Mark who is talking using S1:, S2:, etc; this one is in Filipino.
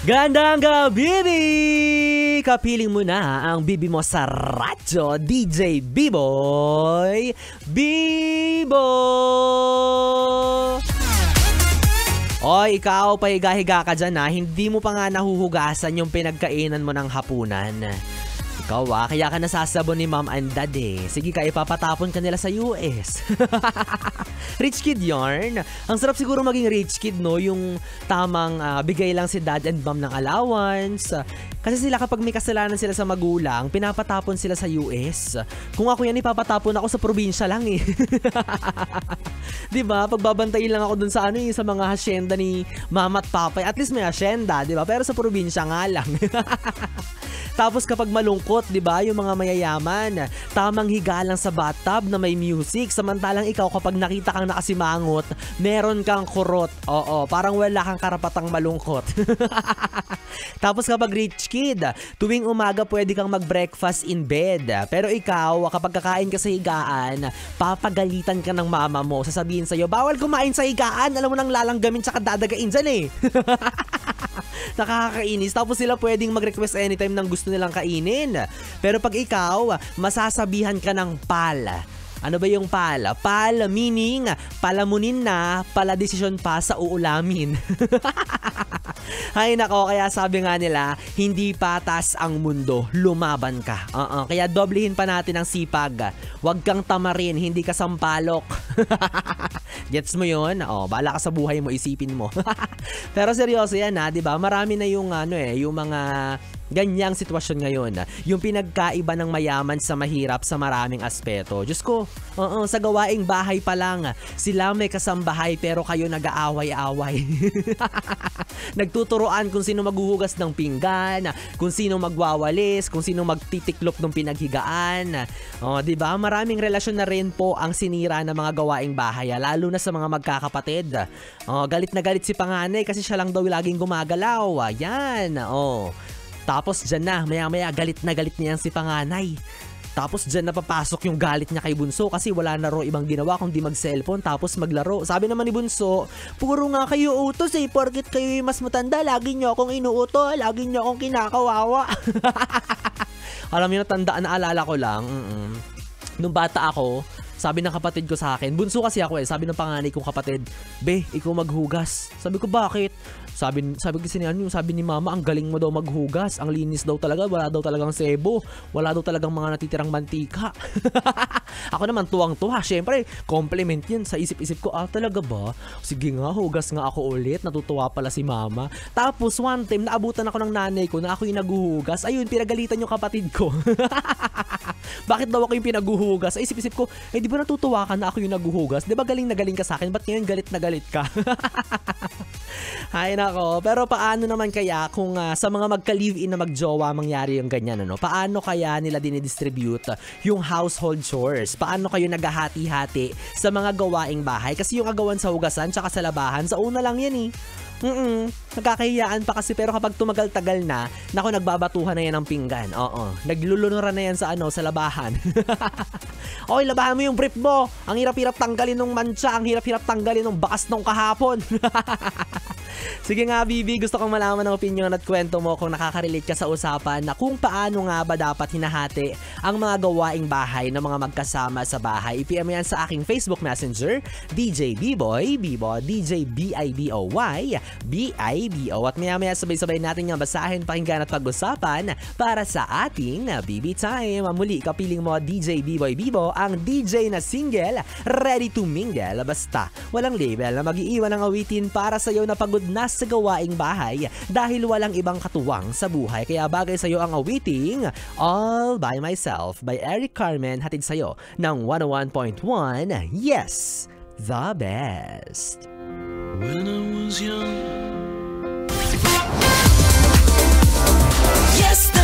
S1: Gandang gabi! Kapiling mo na ang bibi mo sa radyo, DJ B-Boy Bibo! Oy, ikaw, pahiga-higa ka dyan ha. Hindi mo pa nga nahuhugasan yung pinagkainan mo ng hapunan. Ikaw kaya ka nasasabon ni mom and dad eh. Sige ka, ipapatapon ka nila sa US. Rich kid yarn. Ang sarap siguro maging rich kid, no? Yung tamang bigay lang si dad and mom ng allowance. Kasi sila kapag may kasalanan sila sa magulang, pinapatapon sila sa US. Kung ako yan, ipapatapon ako sa probinsya lang eh. Diba? Pagbabantayin lang ako dun sa sa mga hasyenda ni mama at papa. At least may hasyenda, diba? Pero sa probinsya nga lang. Tapos kapag malungkot, 'di ba, yung mga mayayaman, tamang higa lang sa bathtub na may music, samantalang ikaw kapag nakita kang nakasimangot, meron kang kurot. Oo, parang wala kang karapatang malungkot. Tapos kapag rich kid, tuwing umaga pwede kang mag-breakfast in bed. Pero ikaw, kapag kakain ka sa higaan, papagalitan ka ng mama mo. Sasabihin sa'yo, bawal kumain sa higaan, alam mo nang lalanggamin tsaka dadagain dyan eh. Nakakainis. Tapos sila pwedeng mag-request anytime ng gusto nilang kainin. Pero pag ikaw, masasabihan ka ng pal. Ano ba yung pal? Pal meaning palamunin na, paladesisyon pa sa uulamin. Ay nako, kaya sabi nga nila, hindi patas ang mundo, lumaban ka. Kaya doblehin pa natin ang sipag. Huwag kang tamarin, hindi ka sampalok. Gets mo yun? Bala ka sa buhay mo, isipin mo. Pero seryoso yan ha, 'di ba? Marami na yung yung mga ganyang sitwasyon ngayon. Yung pinagkaiba ng mayaman sa mahirap sa maraming aspeto. Diyos ko, sa gawaing bahay pa lang, sila may kasambahay pero kayo nag-aaway-away. Nagtuturoan kung sino maghuhugas ng pinggan, kung sino magwawalis, kung sino magtitiklop ng pinaghigaan. Diba? Maraming relasyon na rin po ang sinira ng mga gawaing bahay, lalo na sa mga magkakapatid. Galit na galit si panganay kasi siya lang daw laging gumagalaw. Yan. Tapos dyan na, maya-maya galit na galit niya si panganay. Tapos dyan napapasok yung galit niya kay Bunso kasi wala na ro ibang ginawa kundi mag-cellphone tapos maglaro. Sabi naman ni Bunso, puro nga kayo utos eh, porket kayo mas matanda, lagi niyo akong inuuto, lagi niyo akong kinakawawa. Alam niyo, natandaan na alala ko lang, nung bata ako, sabi ng kapatid ko sa akin, bunso kasi ako sabi ng panganay kong kapatid, be, ikaw maghugas. Sabi ko, bakit? Sabi kasi sabi ni mama, ang galing mo daw maghugas, ang linis daw talaga, wala daw talagang sebo, wala daw talagang mga natitirang mantika. Ako naman tuwang-tuwa, syempre, compliment yun sa isip-isip ko, talaga ba? Sige nga, hugas nga ako ulit, natutuwa pala si mama. Tapos one time, naabutan ako ng nanay ko na ako yung naghuhugas, ayun, pinagalitan yung kapatid ko. Bakit daw ako yung pinaghuhugas? Isip-isip ko, di ba natutuwa ka na ako yung naghuhugas? Di ba galing na galing ka sa akin? Ba't ngayon galit na galit ka? Ay nako, pero paano naman kaya kung sa mga magka-live-in na magjowa mangyari yung ganyan, Paano kaya nila dinidistribute yung household chores? Paano kayo naghahati-hati sa mga gawaing bahay? Kasi yung agawan sa hugasan tsaka sa labahan, sa una lang yan eh. Nagkakahiyaan pa kasi, pero kapag tumagal-tagal na, naku, nagbabatuhan na yan ng pinggan. Naglulunuran na yan sa sa labahan. Okay, labahan mo yung brief mo. Ang hirap-hirap tanggalin ng mancha, ang hirap-hirap tanggalin ng bakas nung kahapon. Sige nga, Bibi, gusto kong malaman ng opinion at kwento mo kung nakaka-relate ka sa usapan na kung paano nga ba dapat hinahati ang mga gawaing bahay ng mga magkasama sa bahay. I-PM yan sa aking Facebook Messenger, DJ B-Boy, Bibo, DJ B-I-B-O-Y, B-I-B-O. At maya-maya sabay-sabay natin nga basahin, pakinggan at pag-usapan para sa ating BB Time. Muli, kapiling mo DJ B-Boy Bibo, ang DJ na single, ready to mingle. Basta, walang label na mag-iiwan ng awitin para sa'yo na pagod na sa gawaing bahay dahil walang ibang katuwang sa buhay. Kaya bagay sa'yo ang awiting All By Myself by Eric Carmen, hatid sa'yo ng 101.1 Yes, the best.
S2: When I was young.
S3: Yes,